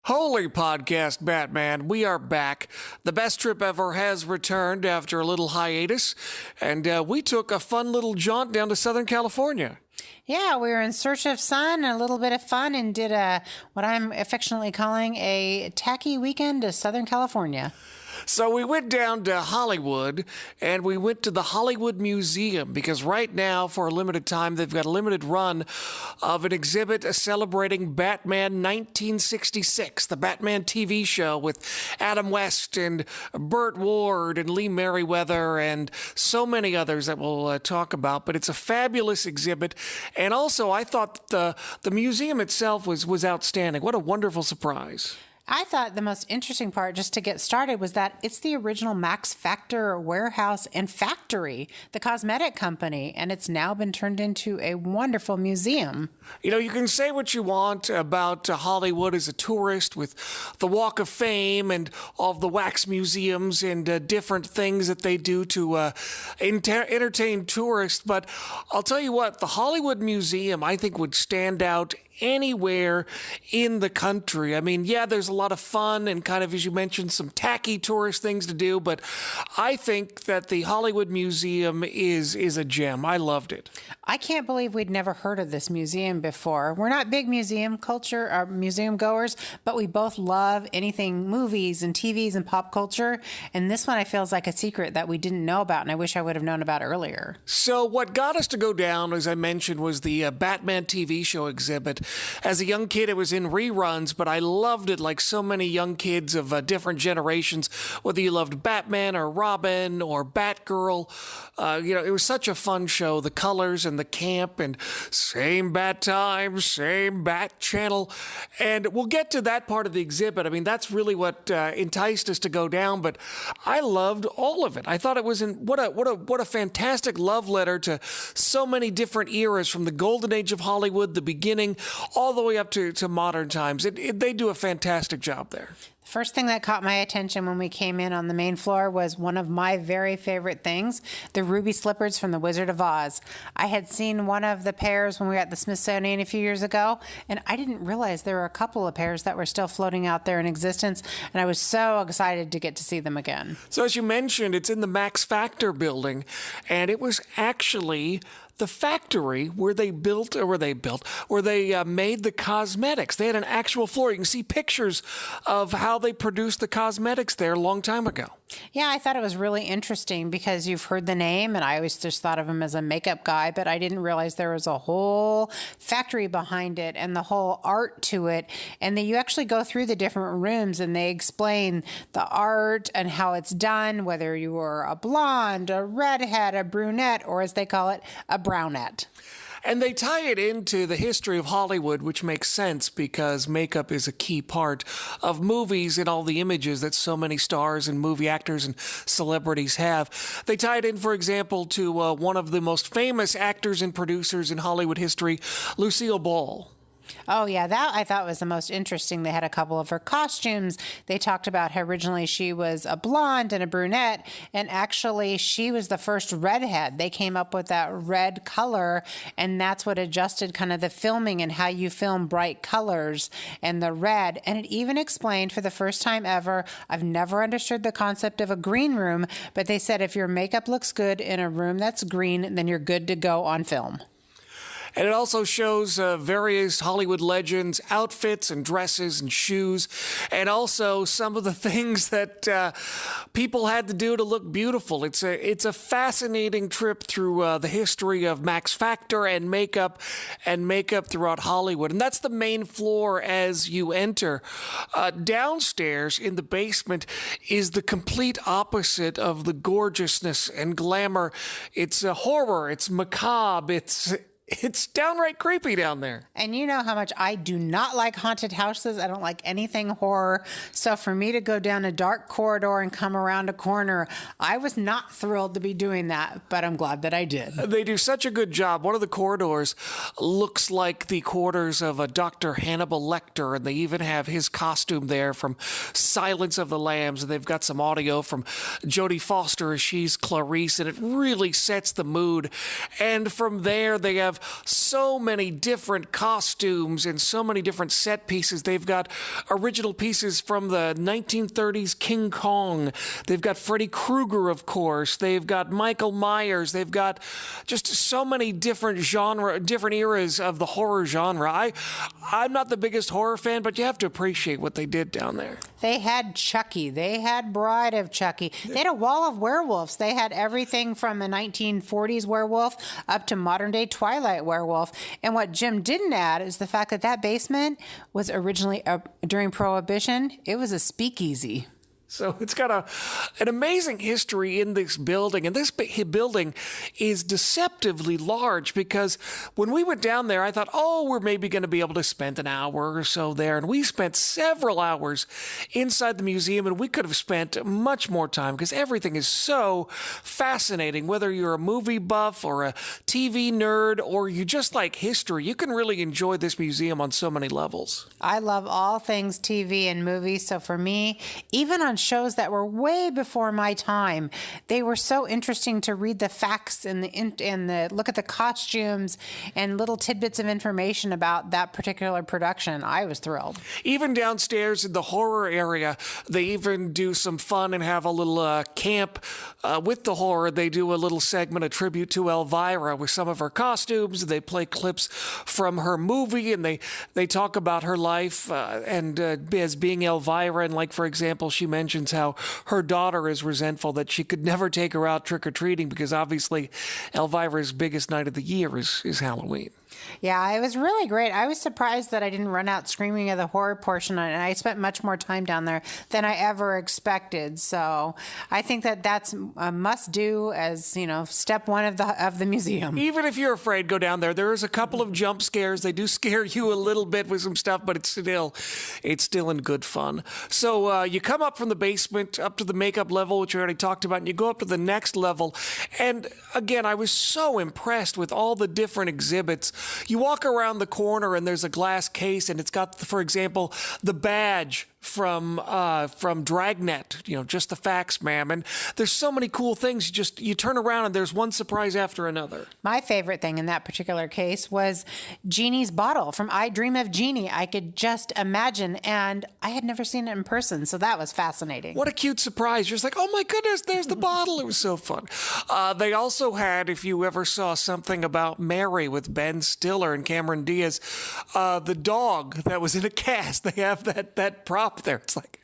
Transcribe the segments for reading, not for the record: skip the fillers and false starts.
Holy podcast, Batman. We are back. The best trip ever has returned after a little hiatus, and we took a fun little jaunt down to Southern California. Yeah, we were in search of sun and a little bit of fun and did what I'm affectionately calling a tacky weekend to Southern California. So we went down to Hollywood, and we went to the Hollywood Museum, because right now, for a limited time, they've got a limited run of an exhibit celebrating Batman 1966, the Batman TV show with Adam West and Burt Ward and Lee Merriweather and so many others that we'll talk about. But it's a fabulous exhibit, and also I thought the museum itself was outstanding. What a wonderful surprise. I thought the most interesting part, just to get started, was that it's the original Max Factor warehouse and factory, the cosmetic company, and it's now been turned into a wonderful museum. You know, you can say what you want about Hollywood as a tourist with the Walk of Fame and all of the wax museums and different things that they do to entertain tourists, but I'll tell you what, the Hollywood Museum, I think, would stand out anywhere in the country. I mean, yeah, there's a lot of fun and kind of, as you mentioned, some tacky tourist things to do, but I think that the Hollywood Museum is a gem. I loved it. I can't believe we'd never heard of this museum before. We're not big museum culture or museum goers, but we both love anything movies and TVs and pop culture, and this one I feel is like a secret that we didn't know about, and I wish I would have known about earlier. So what got us to go down, as I mentioned, was the Batman TV show exhibit. As a young kid, it was in reruns, but I loved it like so many young kids of different generations, whether you loved Batman or Robin or Batgirl. It was such a fun show. The colors and the camp and same bat time, same bat channel. And we'll get to that part of the exhibit. I mean, that's really what enticed us to go down, but I loved all of it. I thought it was what a fantastic love letter to so many different eras, from the golden age of Hollywood, the beginning, all the way up to modern times. They do a fantastic job there. The first thing that caught my attention when we came in on the main floor was one of my very favorite things, the ruby slippers from The Wizard of Oz. I had seen one of the pairs when we were at the Smithsonian a few years ago, and I didn't realize there were a couple of pairs that were still floating out there in existence, and I was so excited to get to see them again. So as you mentioned, it's in the Max Factor building, and it was actually the factory where they made the cosmetics. They had an actual floor. You can see pictures of how they produced the cosmetics there a long time ago. Yeah, I thought it was really interesting because you've heard the name, and I always just thought of him as a makeup guy, but I didn't realize there was a whole factory behind it and the whole art to it. And then you actually go through the different rooms and they explain the art and how it's done, whether you were a blonde, a redhead, a brunette, or as they call it, a brownette. And they tie it into the history of Hollywood, which makes sense because makeup is a key part of movies and all the images that so many stars and movie actors and celebrities have. They tie it in, for example, to one of the most famous actors and producers in Hollywood history, Lucille Ball. Oh, yeah, that I thought was the most interesting. They had a couple of her costumes. They talked about how originally she was a blonde and a brunette, and actually she was the first redhead. They came up with that red color, and that's what adjusted kind of the filming and how you film bright colors and the red. And it even explained for the first time ever, I've never understood the concept of a green room, but they said if your makeup looks good in a room that's green, then you're good to go on film. And it also shows various Hollywood legends' outfits and dresses and shoes, and also some of the things that people had to do to look beautiful. It's a fascinating trip through the history of Max Factor and makeup throughout Hollywood. And that's the main floor as you enter. Downstairs in the basement is the complete opposite of the gorgeousness and glamour. It's a horror. It's macabre. It's downright creepy down there. And you know how much I do not like haunted houses. I don't like anything horror. So for me to go down a dark corridor and come around a corner, I was not thrilled to be doing that, but I'm glad that I did. They do such a good job. One of the corridors looks like the quarters of a Dr. Hannibal Lecter, and they even have his costume there from Silence of the Lambs, and they've got some audio from Jodie Foster as she's Clarice, and it really sets the mood. And from there, they have have so many different costumes and so many different set pieces. They've got original pieces from the 1930s King Kong. They've got Freddy Krueger, of course. They've got Michael Myers. They've got just so many different eras of the horror genre. I'm not the biggest horror fan, but you have to appreciate what they did down there. They had Chucky. They had Bride of Chucky. They had a wall of werewolves. They had everything from a 1940s werewolf up to modern day Twilight werewolf. And what Jim didn't add is the fact that that basement was originally, during Prohibition, it was a speakeasy. So it's got an amazing history in this building. And this building is deceptively large because when we went down there, I thought, we're maybe going to be able to spend an hour or so there. And we spent several hours inside the museum, and we could have spent much more time because everything is so fascinating. Whether you're a movie buff or a TV nerd or you just like history, you can really enjoy this museum on so many levels. I love all things TV and movies. So for me, even on shows that were way before my time, they were so interesting to read the facts and the look at the costumes and little tidbits of information about that particular production. I was thrilled. Even downstairs in the horror area, they even do some fun and have a little camp with the horror. They do a little segment, a tribute to Elvira with some of her costumes. They play clips from her movie, and they talk about her life and as being Elvira. And like, for example, she mentions how her daughter is resentful that she could never take her out trick-or-treating because obviously Elvira's biggest night of the year is Halloween. Yeah, it was really great. I was surprised that I didn't run out screaming at the horror portion, and I spent much more time down there than I ever expected. So I think that that's a must-do as, step one of the museum. Even if you're afraid, go down there. There is a couple of jump scares. They do scare you a little bit with some stuff, but it's still in good fun. So you come up from the basement up to the makeup level, which we already talked about, and you go up to the next level. And again, I was so impressed with all the different exhibits. You walk around the corner and there's a glass case and it's got, for example, the badge from Dragnet, just the facts, ma'am. And there's so many cool things. You turn around and there's one surprise after another. My favorite thing in that particular case was Jeannie's bottle from I Dream of Jeannie. I could just imagine, and I had never seen it in person, so that was fascinating. What a cute surprise. You're just like, oh my goodness, there's the bottle. It was so fun. They also had, if you ever saw something about Mary with Ben Stiller and Cameron Diaz, the dog that was in a cast, they have that prop there. It's like,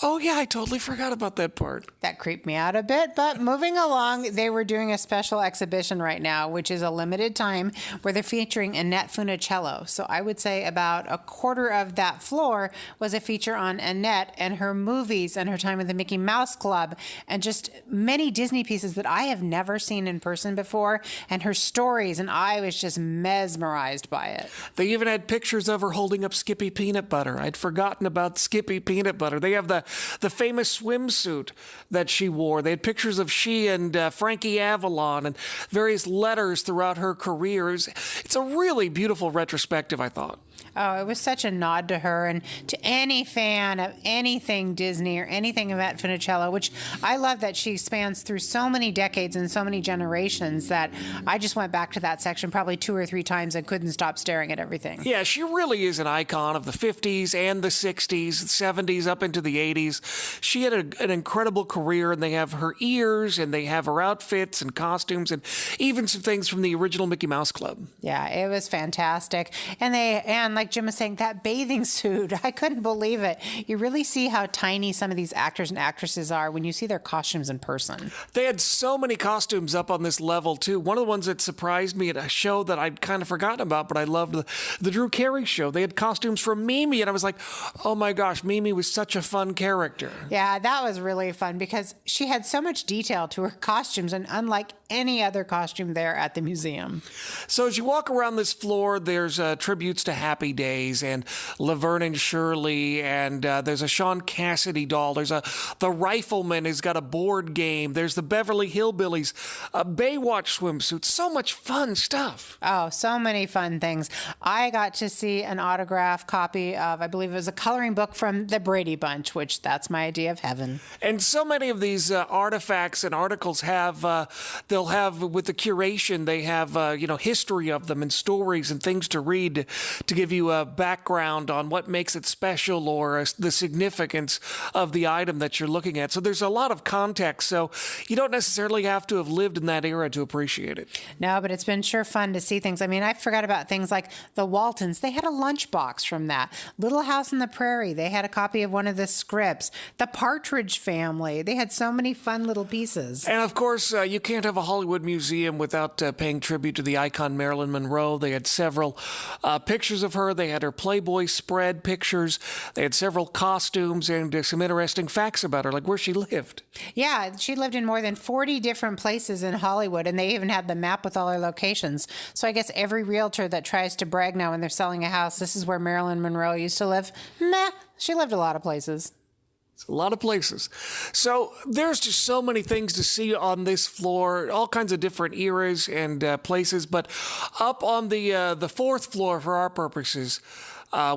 oh yeah, I totally forgot about that part. That creeped me out a bit, but moving along, they were doing a special exhibition right now, which is a limited time, where they're featuring Annette Funicello. So I would say about a quarter of that floor was a feature on Annette and her movies and her time with the Mickey Mouse Club, and just many Disney pieces that I have never seen in person before, and her stories, and I was just mesmerized by it. They even had pictures of her holding up Skippy Peanut Butter. I'd forgotten about Skippy Peanut Butter. They have the famous swimsuit that she wore. They had pictures of she and Frankie Avalon and various letters throughout her career. It's a really beautiful retrospective, I thought. Oh, it was such a nod to her and to any fan of anything Disney or anything of Annette Funicello, which I love that she spans through so many decades and so many generations that I just went back to that section probably 2 or 3 times and couldn't stop staring at everything. Yeah, she really is an icon of the 50s and the 60s, 70s, up into the 80s. She had an incredible career, and they have her ears, and they have her outfits and costumes, and even some things from the original Mickey Mouse Club. Yeah, it was fantastic. And like Jim was saying, that bathing suit, I couldn't believe it. You really see how tiny some of these actors and actresses are when you see their costumes in person. They had so many costumes up on this level, too. One of the ones that surprised me at a show that I'd kind of forgotten about, but I loved the Drew Carey show. They had costumes from Mimi, and I was like, oh my gosh, Mimi was such a fun character. Yeah, that was really fun because she had so much detail to her costumes, and unlike any other costume there at the museum. So as you walk around this floor, there's tributes to Happy Happy Days and Laverne and Shirley, and there's a Sean Cassidy doll. There's the Rifleman has got a board game. There's the Beverly Hillbillies, a Baywatch swimsuit. So much fun stuff. Oh, so many fun things. I got to see an autograph copy of, I believe it was a coloring book from the Brady Bunch, which that's my idea of heaven. And so many of these artifacts and articles have, they'll have with the curation, they have, history of them and stories and things to read to give you a background on what makes it special or the significance of the item that you're looking at. So there's a lot of context. So you don't necessarily have to have lived in that era to appreciate it. No, but it's been sure fun to see things. I mean, I forgot about things like the Waltons. They had a lunchbox from that. Little House on the Prairie. They had a copy of one of the scripts. The Partridge Family. They had so many fun little pieces. And of course, you can't have a Hollywood museum without paying tribute to the icon Marilyn Monroe. They had several pictures of her. They had her Playboy spread pictures. They had several costumes and some interesting facts about her, like where she lived. Yeah, she lived in more than 40 different places in Hollywood, and they even had the map with all her locations. So I guess every realtor that tries to brag now when they're selling a house, this is where Marilyn Monroe used to live. Meh, she lived a lot of places. It's a lot of places. So there's just so many things to see on this floor, all kinds of different eras and places. But up on the fourth floor for our purposes,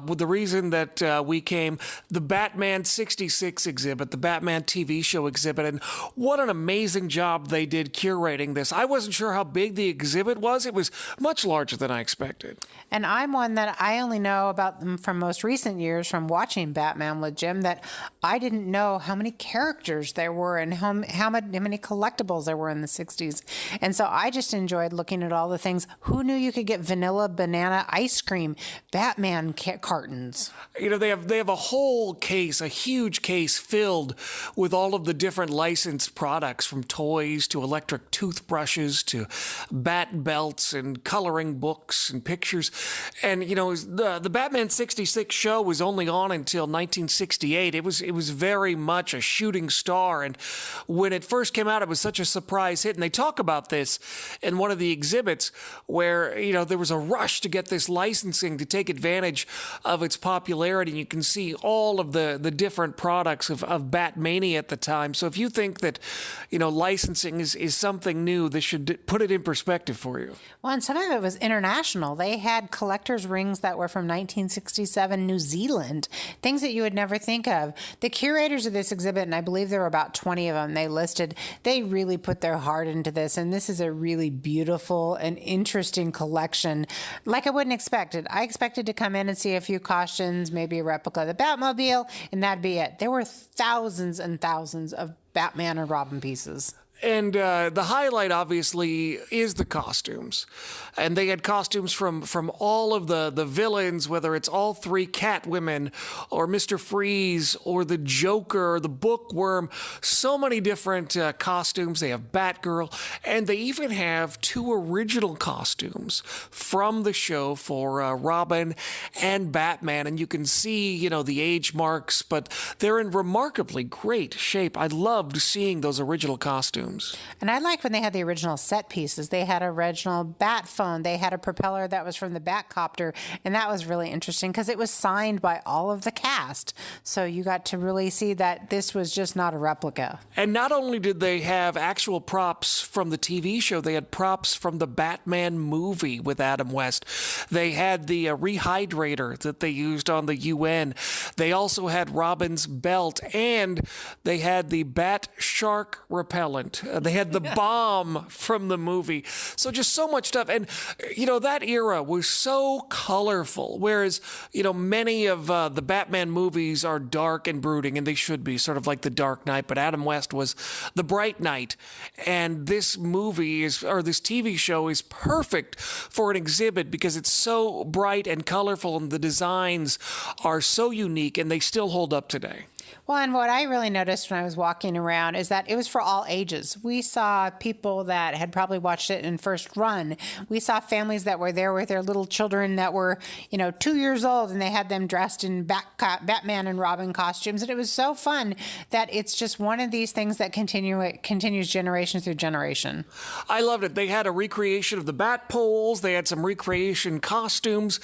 with the reason that we came, the Batman 66 exhibit, the Batman TV show exhibit, and what an amazing job they did curating this. I wasn't sure how big the exhibit was. It was much larger than I expected. And I'm one that I only know about them from most recent years from watching Batman with Jim, that I didn't know how many characters there were and how many collectibles there were in the 60s. And so I just enjoyed looking at all the things. Who knew you could get vanilla banana ice cream, Batman cartons? You know, they have a whole case, a huge case filled with all of the different licensed products, from toys to electric toothbrushes to bat belts and coloring books and pictures. And, you know, the Batman 66 show was only on until 1968. It was very much a shooting star. And when it first came out, it was such a surprise hit. And they talk about this in one of the exhibits where, you know, there was a rush to get this licensing to take advantage of its popularity. And you can see all of the different products of Batmania at the time. So if you think that, you know, licensing is something new, this should put it in perspective for you. Well, and some of it was international. They had collector's rings that were from 1967 New Zealand, things that you would never think of. The curators of this exhibit, and I believe there were about 20 of them they listed, they really put their heart into this. And this is a really beautiful and interesting collection, like I wouldn't expect it. I expected to come in and see a few costumes, maybe a replica of the Batmobile, and that'd be it. There were thousands and thousands of Batman and Robin pieces. And the highlight, obviously, is the costumes. And they had costumes from all of the villains, whether it's all three Catwomen or Mr. Freeze or the Joker or the Bookworm. So many different costumes. They have Batgirl. And they even have two original costumes from the show for Robin and Batman. And you can see, you know, the age marks, but they're in remarkably great shape. I loved seeing those original costumes. And I like when they had the original set pieces. They had an original bat phone. They had a propeller that was from the Batcopter. And that was really interesting because it was signed by all of the cast. So you got to really see that this was just not a replica. And not only did they have actual props from the TV show, they had props from the Batman movie with Adam West. They had the rehydrator that they used on the UN. They also had Robin's belt, and they had the Bat Shark repellent. They had the bomb from the movie. So just so much stuff. And, you know, that era was so colorful, whereas, you know, many of the Batman movies are dark and brooding, and they should be, sort of like The Dark Knight. But Adam West was the bright knight. And this movie this TV show is perfect for an exhibit because it's so bright and colorful, and the designs are so unique, and they still hold up today. Well, and what I really noticed when I was walking around is that it was for all ages. We saw people that had probably watched it in first run. We saw families that were there with their little children that were, 2 years old, and they had them dressed in Batman and Robin costumes. And it was so fun that it's just one of these things that continues generation through generation. I loved it. They had a recreation of the bat poles. They had some recreation costumes,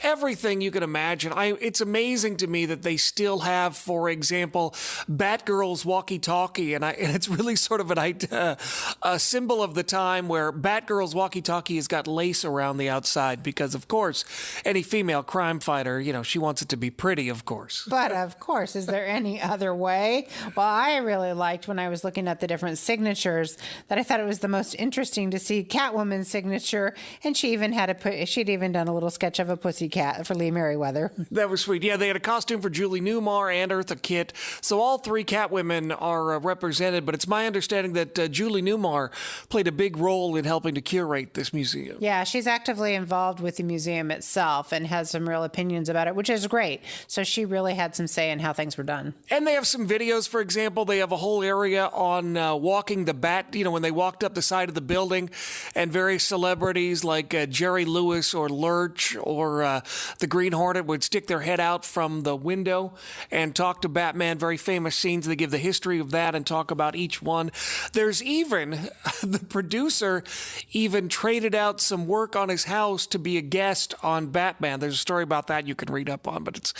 everything you can imagine. It's amazing to me that they still have, for example, Batgirl's walkie-talkie, and it's really sort of a symbol of the time where Batgirl's walkie-talkie has got lace around the outside because, of course, any female crime fighter, she wants it to be pretty, of course. But of course, is there any other way? Well, I really liked when I was looking at the different signatures that I thought it was the most interesting to see Catwoman's signature, and she'd even done a little sketch of a pussycat for Lee Merriweather. That was sweet. Yeah, they had a costume for Julie Newmar and Eartha Kitt. So all three Catwomen are represented, but it's my understanding that Julie Newmar played a big role in helping to curate this museum. Yeah, she's actively involved with the museum itself and has some real opinions about it, which is great. So she really had some say in how things were done. And they have some videos, for example. They have a whole area on walking the bat, when they walked up the side of the building, and various celebrities like Jerry Lewis or Lurch or the Green Hornet would stick their head out from the window and talk to Batman. Very famous scenes. They give the history of that and talk about each one. There's even, the producer even traded out some work on his house to be a guest on Batman. There's a story about that you can read up on, but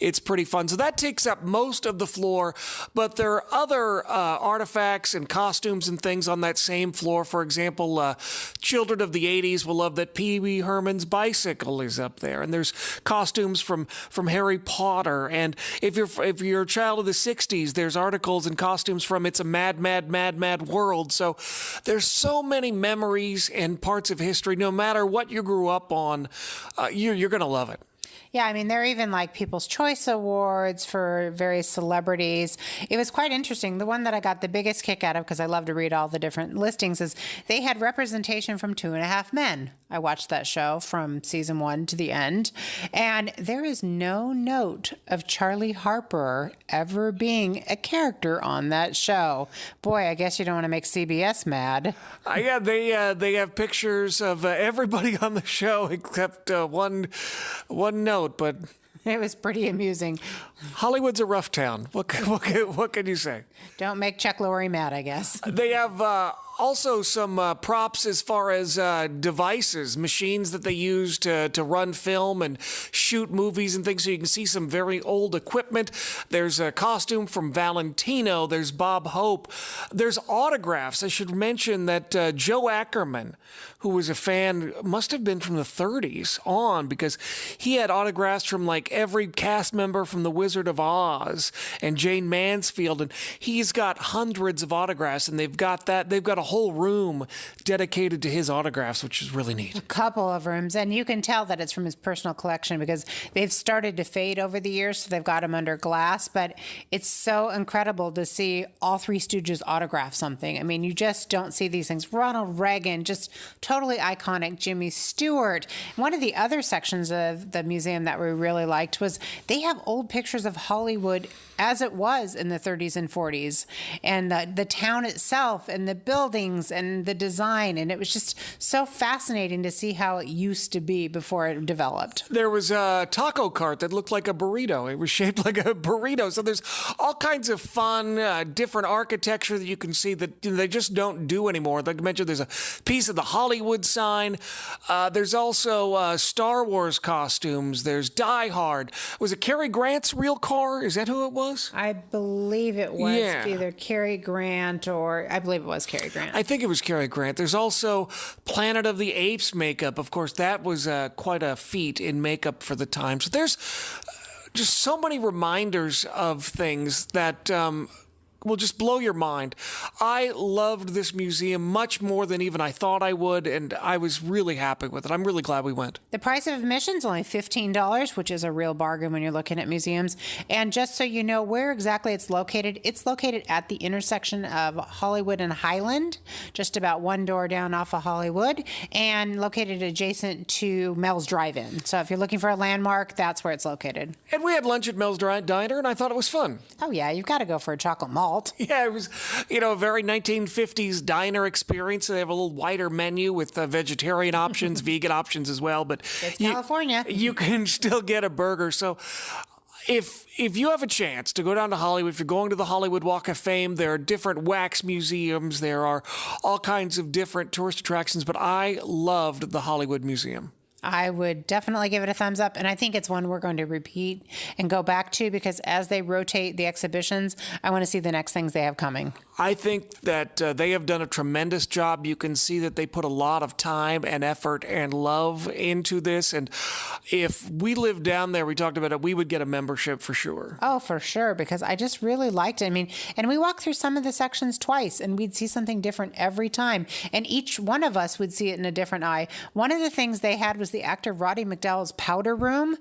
it's pretty fun. So that takes up most of the floor, but there are other artifacts and costumes and things on that same floor. For example, children of the 80s will love that Pee Wee Herman's bicycle is up there, and there's costumes from Harry Potter. And if you're a child of the 60s, there's articles and costumes from It's a Mad, Mad, Mad, Mad World. So there's so many memories and parts of history. No matter what you grew up on, you're going to love it. Yeah, I mean, there are even like People's Choice Awards for various celebrities. It was quite interesting. The one that I got the biggest kick out of, because I love to read all the different listings, is they had representation from 2.5 Men. I watched that show from season 1 to the end, and there is no note of Charlie Harper ever being a character on that show. Boy, I guess you don't want to make CBS mad. Yeah, they have pictures of everybody on the show except one note. But it was pretty amusing. Hollywood's a rough town. What can you say? Don't make Chuck Lorre mad, I guess. They have also some props as far as devices, machines that they use to run film and shoot movies and things, so you can see some very old equipment. There's a costume from Valentino. There's Bob Hope. There's autographs. I should mention that Joe Ackerman, who was a fan, must have been from the 30s on, because he had autographs from like every cast member from The Wizard of Oz and Jane Mansfield, and he's got hundreds of autographs, and they've got a whole room dedicated to his autographs, which is really neat. A couple of rooms, and you can tell that it's from his personal collection because they've started to fade over the years, so they've got them under glass, but it's so incredible to see all Three Stooges autograph something. I mean, you just don't see these things. Ronald Reagan, just totally iconic. Jimmy Stewart. One of the other sections of the museum that we really liked was they have old pictures of Hollywood as it was in the 30s and 40s, and the town itself and the buildings and the design, and it was just so fascinating to see how it used to be before it developed. There was a taco cart that looked like a burrito. It was shaped like a burrito. So there's all kinds of fun, different architecture that you can see that they just don't do anymore. Like I mentioned, there's a piece of the Hollywood sign. There's also Star Wars costumes. There's Die Hard. Was it Cary Grant's real car? Is that who it was? I believe it was either Cary Grant or I believe it was Cary Grant. I think it was Cary Grant. There's also Planet of the Apes makeup. Of course, that was quite a feat in makeup for the time. So there's just so many reminders of things that will just blow your mind. I loved this museum much more than even I thought I would, and I was really happy with it. I'm really glad we went. The price of admission is only $15, which is a real bargain when you're looking at museums. And just so you know where exactly it's located at the intersection of Hollywood and Highland, just about one door down off of Hollywood, and located adjacent to Mel's Drive-In. So if you're looking for a landmark, that's where it's located. And we had lunch at Mel's Diner, and I thought it was fun. Oh, yeah, you've got to go for a chocolate malt. Yeah, it was, a very 1950s diner experience. They have a little wider menu with vegetarian options, vegan options as well. But it's California. You can still get a burger. So if you have a chance to go down to Hollywood, if you're going to the Hollywood Walk of Fame, there are different wax museums. There are all kinds of different tourist attractions. But I loved the Hollywood Museum. I would definitely give it a thumbs up. And I think it's one we're going to repeat and go back to because as they rotate the exhibitions, I want to see the next things they have coming. I think that they have done a tremendous job. You can see that they put a lot of time and effort and love into this. And if we lived down there, we talked about it, we would get a membership for sure. Oh, for sure, because I just really liked it. I mean, and we walked through some of the sections twice, and we'd see something different every time. And each one of us would see it in a different eye. One of the things they had was the actor Roddy McDowall's powder room.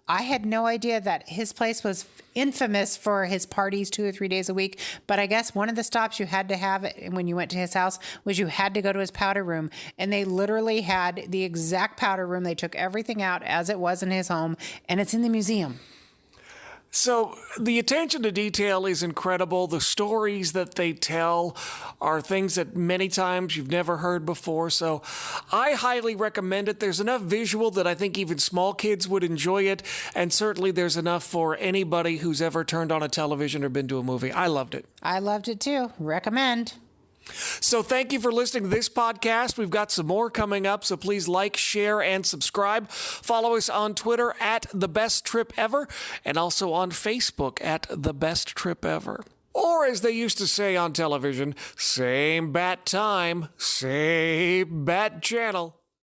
I had no idea that his place was infamous for his parties 2 or 3 days a week. But I guess one of the stops you had to have when you went to his house was you had to go to his powder room. And they literally had the exact powder room. They took everything out as it was in his home, and it's in the museum. So the attention to detail is incredible. The stories that they tell are things that many times you've never heard before. So I highly recommend it. There's enough visual that I think even small kids would enjoy it. And certainly there's enough for anybody who's ever turned on a television or been to a movie. I loved it. I loved it too. Recommend. So thank you for listening to this podcast. We've got some more coming up, so please like, share, and subscribe. Follow us on Twitter at The Best Trip Ever, and also on Facebook at The Best Trip Ever. Or as they used to say on television, same bat time, same bat channel.